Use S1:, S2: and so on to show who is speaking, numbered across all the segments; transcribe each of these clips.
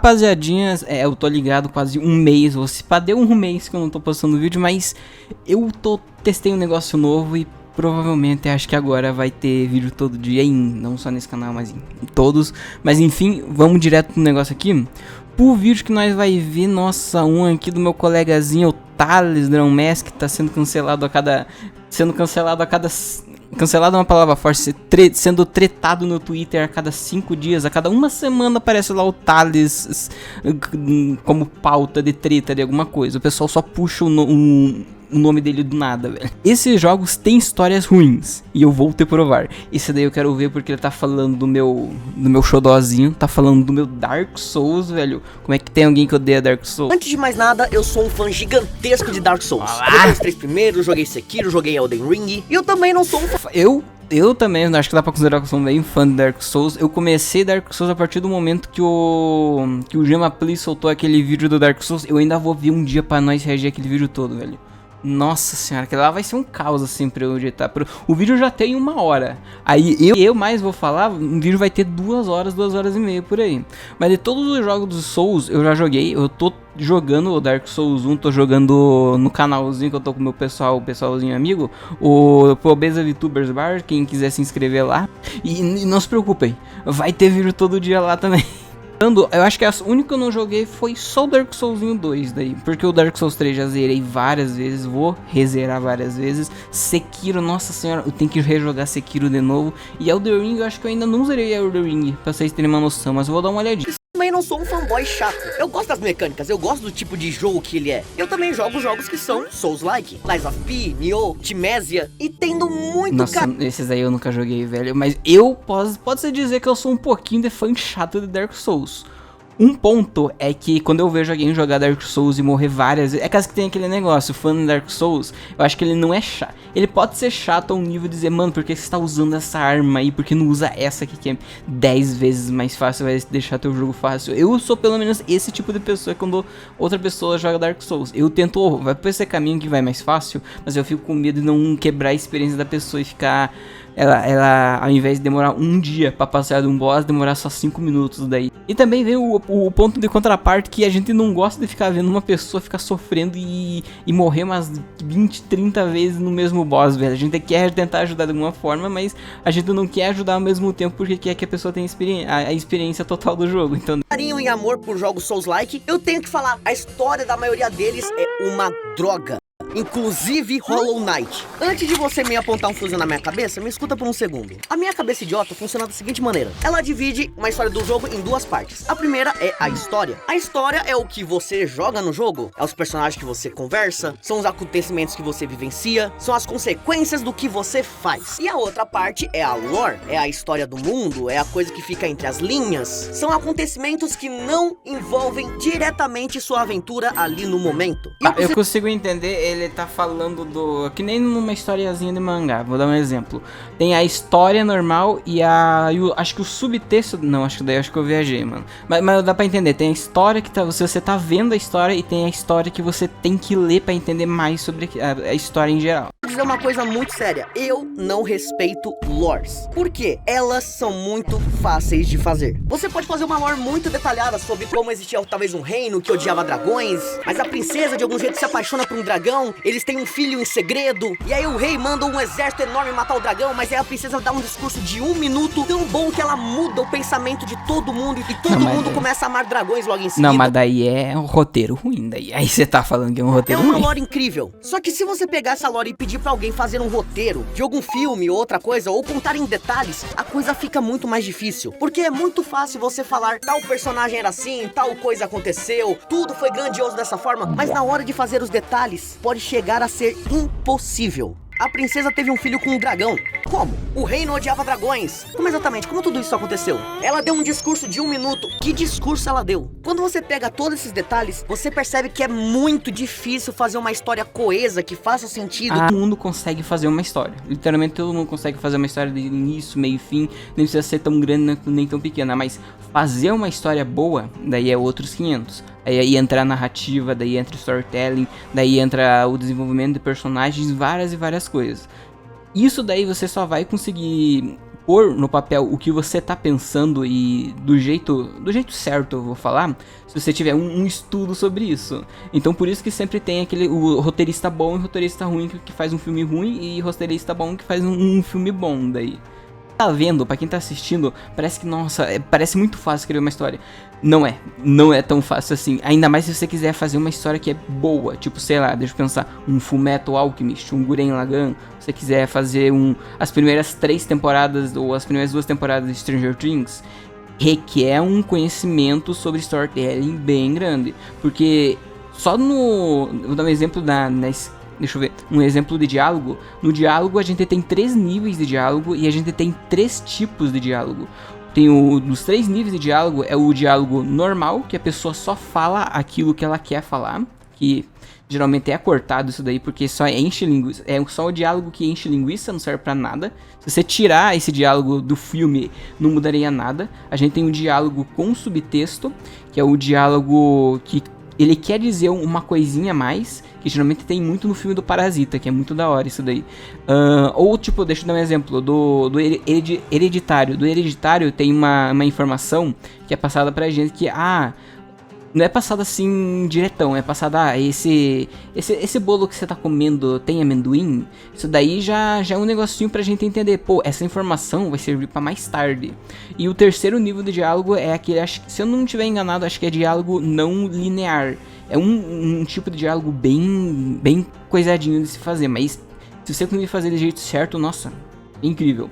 S1: Rapaziadinhas, eu tô ligado quase um mês, ou se pá, deu um mês que eu não tô postando vídeo, mas eu testei um negócio novo e provavelmente acho que agora vai ter vídeo todo dia, não só nesse canal, mas em todos. Mas enfim, vamos direto no negócio aqui. Pro vídeo que nós vai ver, nossa, um aqui do meu colegazinho, o Thales Drão-Mes, que tá sendo cancelado a cada... Cancelado é uma palavra forte, sendo tretado no Twitter a cada 5 dias, a cada uma semana aparece lá o Thales como pauta de treta de alguma coisa. O pessoal só puxa o nome dele do nada, velho. Esses jogos têm histórias ruins, e eu vou te provar. Esse daí eu quero ver porque ele tá falando do meu xodózinho, tá falando do meu Dark Souls, velho. Como é que tem alguém que odeia Dark Souls?
S2: Antes de mais nada, eu sou um fã gigantesco de Dark Souls. Joguei os 3 primeiros, joguei Sekiro, joguei Elden Ring, e eu também não sou um fã...
S1: Eu também, acho que dá pra considerar que eu sou bem fã de Dark Souls. Eu comecei Dark Souls a partir do momento que o Gemapli soltou aquele vídeo do Dark Souls. Eu ainda vou ver um dia pra nós reagir aquele vídeo todo, velho. Nossa senhora, aquele lá vai ser um caos assim pra eu editar. O vídeo já tem 1 hora. Aí eu mais vou falar, um vídeo vai ter 2 horas, 2 horas e meia por aí. Mas de todos os jogos dos Souls eu já joguei. Eu tô jogando o Dark Souls 1, tô jogando no canalzinho que eu tô com o pessoalzinho amigo, o Obesa VTubers Bar, quem quiser se inscrever lá. E não se preocupem, vai ter vídeo todo dia lá também. Eu acho que a única que eu não joguei foi só o Dark Soulsinho 2 daí, porque o Dark Souls 3 já zerei várias vezes, vou rezerar várias vezes. Sekiro, nossa senhora, eu tenho que rejogar Sekiro de novo. E Elden Ring, eu acho que eu ainda não zerei Elden Ring, pra vocês terem uma noção, mas eu vou dar uma olhadinha.
S2: Também não sou um fanboy chato. Eu gosto das mecânicas, eu gosto do tipo de jogo que ele é. Eu também jogo jogos que são Souls-like, Lies of P, Nioh, Timésia, e tendo muito...
S1: Nossa, esses aí eu nunca joguei, velho. Mas pode-se dizer que eu sou um pouquinho de fã chato de Dark Souls. Um ponto é que quando eu vejo alguém jogar Dark Souls e morrer várias vezes, é caso que tem aquele negócio, fã de Dark Souls, eu acho que ele não é chato. Ele pode ser chato ao nível de dizer, mano, por que você tá usando essa arma aí? Por que não usa essa aqui que é 10 vezes mais fácil, vai deixar teu jogo fácil? Eu sou pelo menos esse tipo de pessoa quando outra pessoa joga Dark Souls. Eu tento, vai por esse caminho que vai mais fácil, mas eu fico com medo de não quebrar a experiência da pessoa e ficar... Ela ao invés de demorar um dia pra passar de um boss, demorar só 5 minutos daí. E também vem o ponto de contraparte que a gente não gosta de ficar vendo uma pessoa ficar sofrendo e morrer umas 20, 30 vezes no mesmo boss, velho. A gente quer tentar ajudar de alguma forma, mas a gente não quer ajudar ao mesmo tempo porque quer que a pessoa tenha a experiência total do jogo. Então,
S2: carinho e amor por jogos Souls-like, eu tenho que falar, a história da maioria deles é uma droga. Inclusive Hollow Knight. Antes de você me apontar um fuzil na minha cabeça, me escuta por um segundo. A minha cabeça idiota funciona da seguinte maneira. Ela divide uma história do jogo em 2 partes. A primeira é a história. A história é o que você joga no jogo, é os personagens que você conversa, são os acontecimentos que você vivencia, são as consequências do que você faz. E a outra parte é a lore, é a história do mundo, é a coisa que fica entre as linhas. São acontecimentos que não envolvem diretamente sua aventura ali no momento.
S1: Eu consigo entender, ele tá falando do... que nem numa historiazinha de mangá, vou dar um exemplo. Tem a história normal e acho que o subtexto... Não, acho que eu viajei, mano. Mas dá pra entender, tem a história que você tá vendo a história e tem a história que você tem que ler pra entender mais sobre a história em geral.
S2: Vou dizer uma coisa muito séria, eu não respeito lores. Por quê? Elas são muito fáceis de fazer. Você pode fazer uma lore muito detalhada sobre como existia talvez um reino que odiava dragões, mas a princesa de algum jeito se apaixona por um dragão, eles têm um filho em segredo, e aí o rei manda um exército enorme matar o dragão, mas aí a princesa dá um discurso de 1 minuto tão bom que ela muda o pensamento de todo mundo e todo mundo começa a amar dragões logo em seguida.
S1: Não, mas daí é um roteiro ruim, daí. Aí você tá falando que é um roteiro ruim.
S2: É uma lore incrível. Só que se você pegar essa lore e pedir pra alguém fazer um roteiro de algum filme ou outra coisa, ou contar em detalhes, a coisa fica muito mais difícil. Porque é muito fácil você falar, tal personagem era assim, tal coisa aconteceu, tudo foi grandioso dessa forma, mas na hora de fazer os detalhes, pode chegar a ser impossível. A princesa teve um filho com um dragão. Como? O reino odiava dragões. Como exatamente? Como tudo isso aconteceu? Ela deu um discurso de 1 minuto. Que discurso ela deu? Quando você pega todos esses detalhes, você percebe que é muito difícil fazer uma história coesa, que faça sentido.
S1: Todo mundo consegue fazer uma história. Literalmente todo mundo consegue fazer uma história de início, meio e fim. Nem precisa ser tão grande nem tão pequena. Mas fazer uma história boa, daí é outros 500. Aí entra a narrativa, daí entra o storytelling, daí entra o desenvolvimento de personagens, várias e várias coisas. Isso daí você só vai conseguir pôr no papel o que você tá pensando e do jeito certo, eu vou falar, se você tiver um estudo sobre isso. Então por isso que sempre tem o roteirista bom e roteirista ruim que faz um filme ruim e roteirista bom que faz um filme bom daí. Tá vendo, pra quem tá assistindo, parece que, nossa, parece muito fácil escrever uma história. Não é tão fácil assim. Ainda mais se você quiser fazer uma história que é boa. Tipo, sei lá, deixa eu pensar, um Fullmetal Alchemist, um Gurren Lagann. Se você quiser fazer as primeiras 3 temporadas ou as primeiras 2 temporadas de Stranger Things, requer um conhecimento sobre storytelling bem grande. Porque só vou dar um exemplo deixa eu ver, um exemplo de diálogo. No diálogo a gente tem 3 níveis de diálogo e a gente tem 3 tipos de diálogo. Tem dos 3 níveis de diálogo, é o diálogo normal, que a pessoa só fala aquilo que ela quer falar, que geralmente é cortado isso daí, porque só enche linguiça, é só o diálogo que enche linguiça, não serve pra nada. Se você tirar esse diálogo do filme, não mudaria nada. A gente tem o diálogo com subtexto, que é o diálogo que ele quer dizer uma coisinha a mais, que geralmente tem muito no filme do Parasita, que é muito da hora isso daí. Ou tipo, deixa eu dar um exemplo, do Hereditário. Do Hereditário tem uma informação que é passada pra gente que, não é passada assim diretão, é passada, esse bolo que você tá comendo tem amendoim? Isso daí já é um negocinho pra gente entender, pô, essa informação vai servir pra mais tarde. E o terceiro nível de diálogo é aquele, se eu não estiver enganado, acho que é diálogo não linear. É um tipo de diálogo bem coisadinho de se fazer, mas se você conseguir fazer do jeito certo, nossa, é incrível.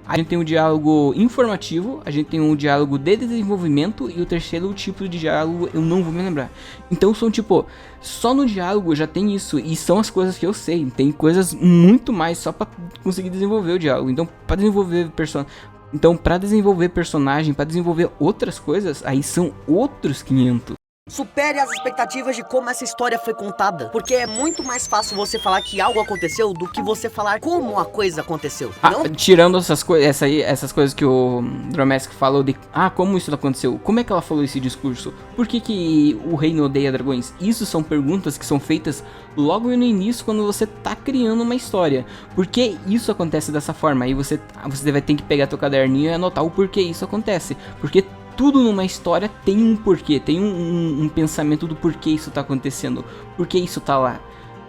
S1: A gente tem um diálogo informativo, a gente tem um diálogo de desenvolvimento e o terceiro tipo de diálogo eu não vou me lembrar. Então são tipo, só no diálogo já tem isso e são as coisas que eu sei. Tem coisas muito mais só pra conseguir desenvolver o diálogo. Então pra desenvolver personagem, pra desenvolver outras coisas, aí são outros 500.
S2: Supere as expectativas de como essa história foi contada, porque é muito mais fácil você falar que algo aconteceu do que você falar como a coisa aconteceu, não?
S1: Tirando essas coisas que o Dromask falou de como isso aconteceu, como é que ela falou esse discurso, por que o reino odeia dragões? Isso são perguntas que são feitas logo no início quando você tá criando uma história. Por que isso acontece dessa forma? Aí você vai ter que pegar teu caderninho e anotar o porquê isso acontece, porque tudo numa história tem um porquê, tem um pensamento do porquê isso tá acontecendo, porquê isso tá lá.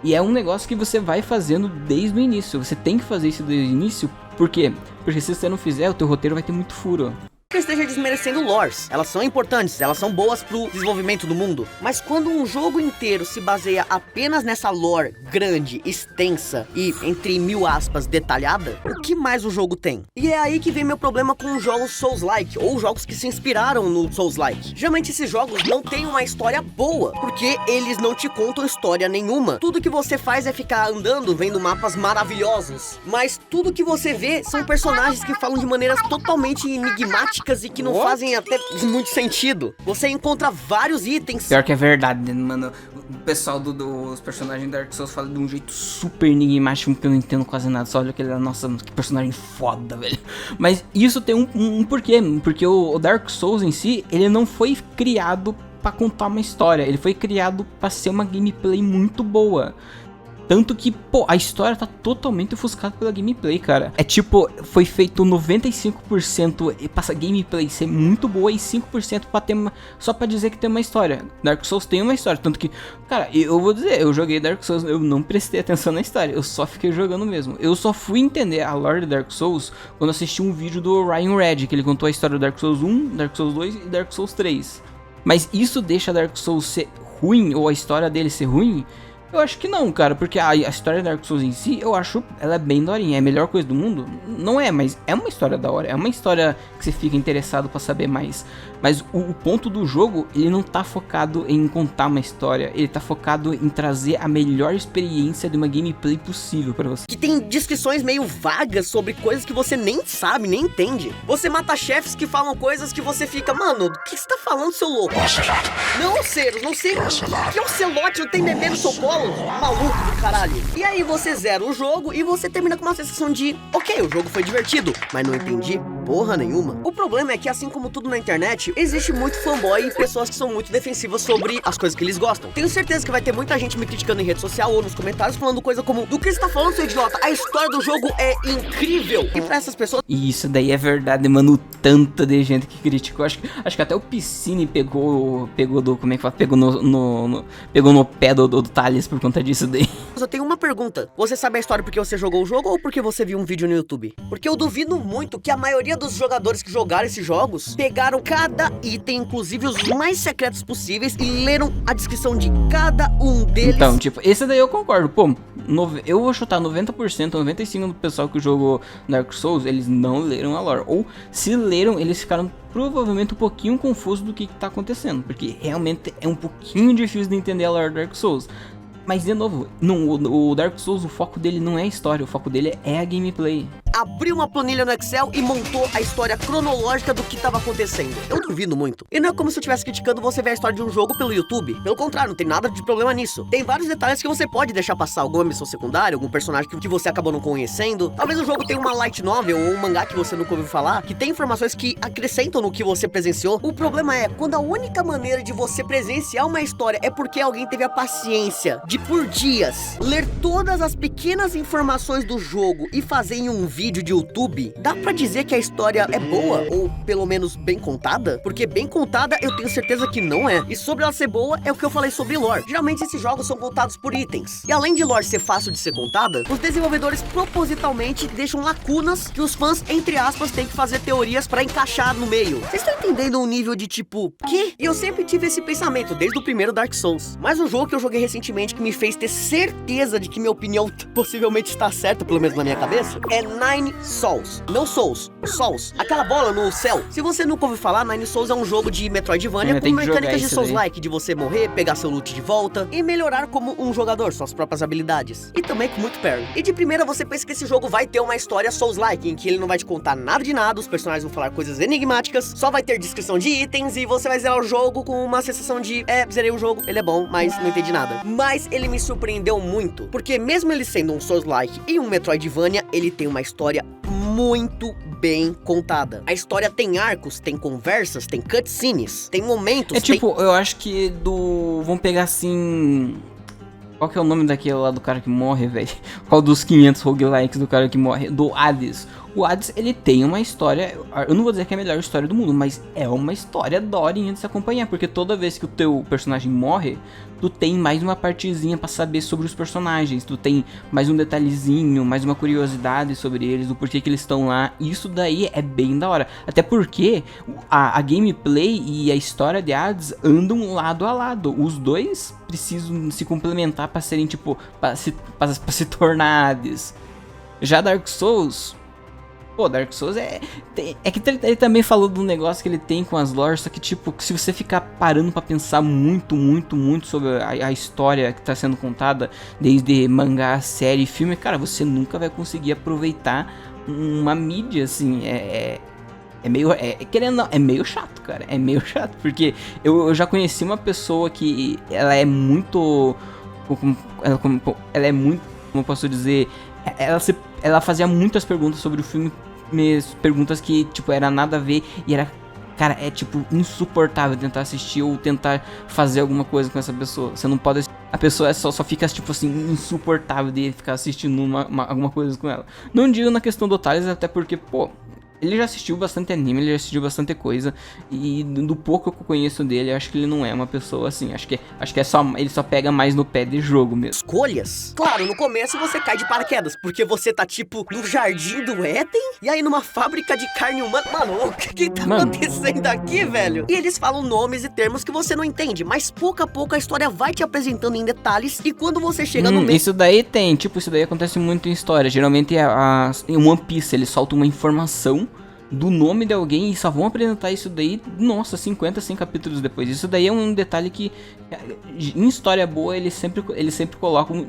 S1: E é um negócio que você vai fazendo desde o início, você tem que fazer isso desde o início, por quê? Porque se você não fizer, o teu roteiro vai ter muito furo.
S2: Que eu esteja desmerecendo lores, elas são importantes, elas são boas pro desenvolvimento do mundo, mas quando um jogo inteiro se baseia apenas nessa lore grande, extensa e, entre 1000 aspas, detalhada, o que mais o jogo tem? E é aí que vem meu problema com jogos Souls-like, ou jogos que se inspiraram no Souls-like. Geralmente esses jogos não têm uma história boa, porque eles não te contam história nenhuma. Tudo que você faz é ficar andando, vendo mapas maravilhosos, mas tudo que você vê são personagens que falam de maneiras totalmente enigmáticas e que não fazem até muito sentido. Você encontra vários itens.
S1: Pior que é verdade, mano. O pessoal dos personagens da Dark Souls fala de um jeito super enigmático que eu não entendo quase nada. Só olha aquele, nossa, que personagem foda, velho. Mas isso tem um porquê. Porque o Dark Souls em si, ele não foi criado pra contar uma história. Ele foi criado pra ser uma gameplay muito boa. Tanto que, pô, a história tá totalmente ofuscada pela gameplay, cara. É tipo, foi feito 95% e passa gameplay ser muito boa e 5% pra ter só pra dizer que tem uma história. Dark Souls tem uma história, tanto que, cara, eu vou dizer, eu joguei Dark Souls, eu não prestei atenção na história, eu só fiquei jogando mesmo. Eu só fui entender a lore de Dark Souls quando assisti um vídeo do Ryan Red, que ele contou a história do Dark Souls 1, Dark Souls 2 e Dark Souls 3. Mas isso deixa Dark Souls ser ruim, ou a história dele ser ruim? Eu acho que não, cara, porque a história da Dark Souls em si, eu acho ela é bem daorinha. É a melhor coisa do mundo? Não é, mas é uma história da hora. É uma história que você fica interessado pra saber mais. Mas o ponto do jogo, ele não tá focado em contar uma história. Ele tá focado em trazer a melhor experiência de uma gameplay possível pra você.
S2: Que tem descrições meio vagas sobre coisas que você nem sabe, nem entende. Você mata chefes que falam coisas que você fica, mano, do que você tá falando, seu louco? Não, Ceros, não sei. Que Ocelote não tem bebê no seu colo? Maluco do caralho. E aí você zera o jogo e você termina com uma sensação de, ok, o jogo foi divertido, mas não entendi porra nenhuma. O problema é que, assim como tudo na internet, existe muito fanboy e pessoas que são muito defensivas sobre as coisas que eles gostam. Tenho certeza que vai ter muita gente me criticando em rede social ou nos comentários falando coisa como: do que você tá falando, seu idiota? A história do jogo é incrível. E pra essas pessoas...
S1: E isso daí é verdade, mano. Tanta de gente que criticou. Acho que até o Piscine pegou do... Como é que fala? Pegou no pé do Thales por conta disso daí.
S2: Eu tenho uma pergunta. Você sabe a história porque você jogou o jogo ou porque você viu um vídeo no YouTube? Porque eu duvido muito que a maioria dos jogadores que jogaram esses jogos pegaram cada item, inclusive os mais secretos possíveis, e leram a descrição de cada um deles.
S1: Então, tipo, esse daí eu concordo. Pô, eu vou chutar 90%, 95% do pessoal que jogou Dark Souls, eles não leram a lore. Ou se leram, eles ficaram provavelmente um pouquinho confusos do que tá acontecendo, porque realmente é um pouquinho difícil de entender a lore do Dark Souls. Mas de novo, o Dark Souls, o foco dele não é a história, o foco dele é a gameplay.
S2: Abriu uma planilha no Excel e montou a história cronológica do que estava acontecendo. Eu duvido muito. E não é como se eu estivesse criticando você ver a história de um jogo pelo YouTube. Pelo contrário, não tem nada de problema nisso. Tem vários detalhes que você pode deixar passar, alguma missão secundária, algum personagem que você acabou não conhecendo. Talvez o jogo tenha uma light novel ou um mangá que você nunca ouviu falar, que tem informações que acrescentam no que você presenciou. O problema é quando a única maneira de você presenciar uma história é porque alguém teve a paciência de, por dias, ler todas as pequenas informações do jogo e fazer em um vídeo de YouTube. Dá pra dizer que a história é boa, ou pelo menos bem contada? Porque bem contada eu tenho certeza que não é. E sobre ela ser boa é o que eu falei sobre lore. Geralmente esses jogos são contados por itens. E além de lore ser fácil de ser contada, os desenvolvedores propositalmente deixam lacunas que os fãs, entre aspas, têm que fazer teorias pra encaixar no meio. Vocês estão entendendo um nível de tipo, quê? E eu sempre tive esse pensamento desde o primeiro Dark Souls. Mas um jogo que eu joguei recentemente que me fez ter certeza de que minha opinião possivelmente está certa, pelo menos na minha cabeça, é Nine Souls. Não Souls, Souls. Aquela bola no céu. Se você nunca ouviu falar, Nine Souls é um jogo de Metroidvania com mecânicas de Souls-like, de você morrer, pegar seu loot de volta e melhorar como um jogador, suas próprias habilidades. E também com muito parry. E de primeira você pensa que esse jogo vai ter uma história Souls-like, em que ele não vai te contar nada de nada, os personagens vão falar coisas enigmáticas, só vai ter descrição de itens e você vai zerar o jogo com uma sensação de, zerei o jogo, ele é bom, mas não entendi nada. Mas ele me surpreendeu muito, porque mesmo ele sendo um Souls-like e um Metroidvania, ele tem uma história muito bem contada. A história tem arcos, tem conversas, tem cutscenes, tem momentos...
S1: eu acho que vamos pegar assim... Qual que é o nome daquele lá do cara que morre, velho? Qual dos 500 roguelikes do cara que morre? Do Hades. O Hades, ele tem uma história... Eu não vou dizer que é a melhor história do mundo, mas é uma história daorinha de se acompanhar. Porque toda vez que o teu personagem morre, tu tem mais uma partezinha pra saber sobre os personagens. Tu tem mais um detalhezinho, mais uma curiosidade sobre eles, do porquê que eles estão lá. Isso daí é bem da hora. Até porque a gameplay e a história de Hades andam lado a lado. Os dois precisam se complementar pra serem, tipo, pra se tornar Hades. Já Dark Souls... Pô, Dark Souls é que ele também falou do negócio que ele tem com as lores, só que tipo, se você ficar parando pra pensar muito sobre a história que tá sendo contada, desde mangá, série, filme, cara, você nunca vai conseguir aproveitar uma mídia, assim, é meio chato, cara, é meio chato, porque eu já conheci uma pessoa que ela é muito, ela é muito, como eu posso dizer, ela fazia muitas perguntas sobre o filme, perguntas que, tipo, era nada a ver e era, cara, é, tipo, insuportável tentar assistir ou tentar fazer alguma coisa com essa pessoa. Você não pode... A pessoa só fica, tipo assim, insuportável de ficar assistindo alguma coisa com ela. Não digo na questão do Thales, até porque, pô... Ele já assistiu bastante anime, ele já assistiu bastante coisa. E do pouco que eu conheço dele, acho que ele não é uma pessoa assim. Acho que é só, ele só pega mais no pé de jogo mesmo.
S2: Escolhas? Claro, no começo você cai de paraquedas, porque você tá tipo no jardim do Éden, e aí numa fábrica de carne humana. Mano, o que tá acontecendo aqui, velho? E eles falam nomes e termos que você não entende, mas pouco a pouco a história vai te apresentando em detalhes, e quando você chega no meio...
S1: Isso daí tem, tipo, isso daí acontece muito em história. Geralmente em One Piece eles soltam uma informação do nome de alguém e só vão apresentar isso daí, nossa, 50, 100 capítulos depois. Isso daí é um detalhe que, em história boa, eles sempre colocam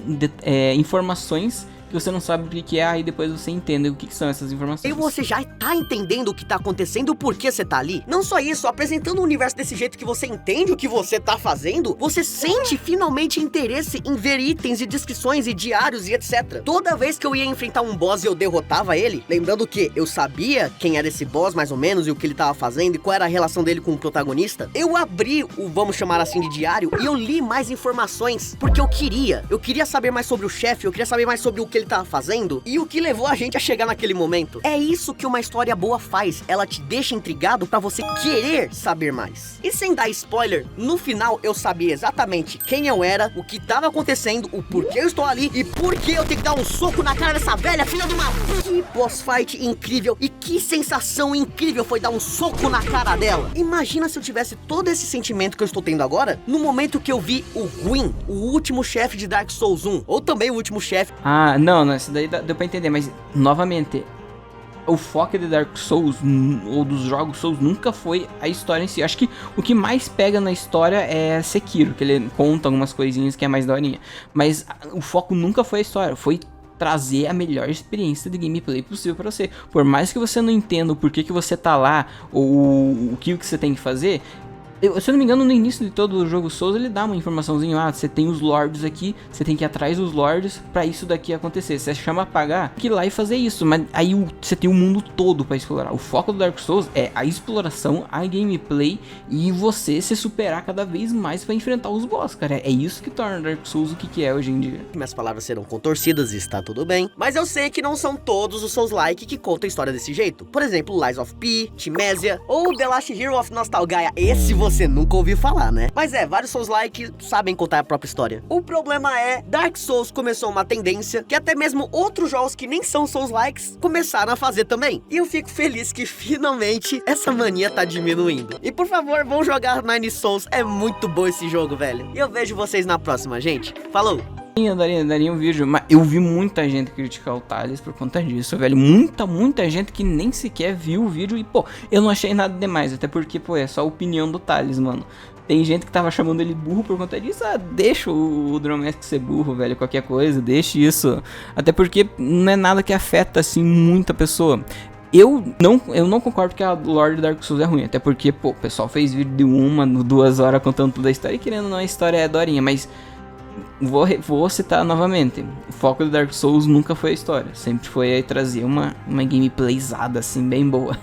S1: informações que você não sabe o que é, aí depois você entende o que são essas informações.
S2: E você já tá entendendo o que tá acontecendo e o porquê você tá ali? Não só isso, apresentando o universo desse jeito que você entende o que você tá fazendo, você sente finalmente interesse em ver itens e descrições e diários e etc. Toda vez que eu ia enfrentar um boss e eu derrotava ele, lembrando que eu sabia quem era esse boss mais ou menos e o que ele tava fazendo e qual era a relação dele com o protagonista, eu abri o, vamos chamar assim, de diário e eu li mais informações, porque eu queria saber mais sobre o chefe, eu queria saber mais sobre o que ele tava fazendo e o que levou a gente a chegar naquele momento. É isso que uma história boa faz, ela te deixa intrigado pra você querer saber mais. E sem dar spoiler, no final eu sabia exatamente quem eu era, o que tava acontecendo, o porquê eu estou ali e por que eu tenho que dar um soco na cara dessa velha filha de uma... Que boss fight incrível e que sensação incrível foi dar um soco na cara dela. Imagina se eu tivesse todo esse sentimento que eu estou tendo agora no momento que eu vi o Gwyn, o último chefe de Dark Souls 1, ou também o último chefe.
S1: Ah, não, isso daí deu pra entender, mas novamente, o foco de Dark Souls ou dos jogos Souls nunca foi a história em si. Acho que o que mais pega na história é Sekiro, que ele conta algumas coisinhas que é mais daorinha, mas o foco nunca foi a história, foi trazer a melhor experiência de gameplay possível pra você. Por mais que você não entenda o porquê que você tá lá, ou o que você tem que fazer, se eu não me engano, no início de todo o jogo Souls, ele dá uma informaçãozinha, você tem os lords aqui, você tem que ir atrás dos lords pra isso daqui acontecer. Você chama apagar, que ir lá e fazer isso, mas aí você tem o mundo todo pra explorar. O foco do Dark Souls é a exploração, a gameplay e você se superar cada vez mais pra enfrentar os boss, cara. É isso que torna Dark Souls o que é hoje em dia.
S2: Minhas palavras serão contorcidas e está tudo bem, mas eu sei que não são todos os Souls-like que contam a história desse jeito. Por exemplo, Lies of P, Timésia ou The Last Hero of Nostalgaia. Esse você nunca ouviu falar, né? Mas vários Souls-like sabem contar a própria história. O problema é, Dark Souls começou uma tendência que até mesmo outros jogos que nem são Souls-likes começaram a fazer também. E eu fico feliz que finalmente essa mania tá diminuindo. E por favor, vão jogar Nine Souls, é muito bom esse jogo, velho. E eu vejo vocês na próxima, gente. Falou!
S1: Eu daria um vídeo, mas eu vi muita gente criticar o Thales por conta disso, velho. Muita gente que nem sequer viu o vídeo e, pô, eu não achei nada demais. Até porque, pô, é só a opinião do Thales, mano. Tem gente que tava chamando ele burro por conta disso. Deixa o Dromask ser burro, velho, qualquer coisa, deixa isso. Até porque não é nada que afeta, assim, muita pessoa. Eu não concordo que a lore de Dark Souls é ruim, até porque, pô, o pessoal fez vídeo de 2 horas contando toda a história e querendo ou não, a história é dorinha, mas... Vou citar novamente, o foco do Dark Souls nunca foi a história, sempre foi aí trazer uma gameplayzada assim bem boa.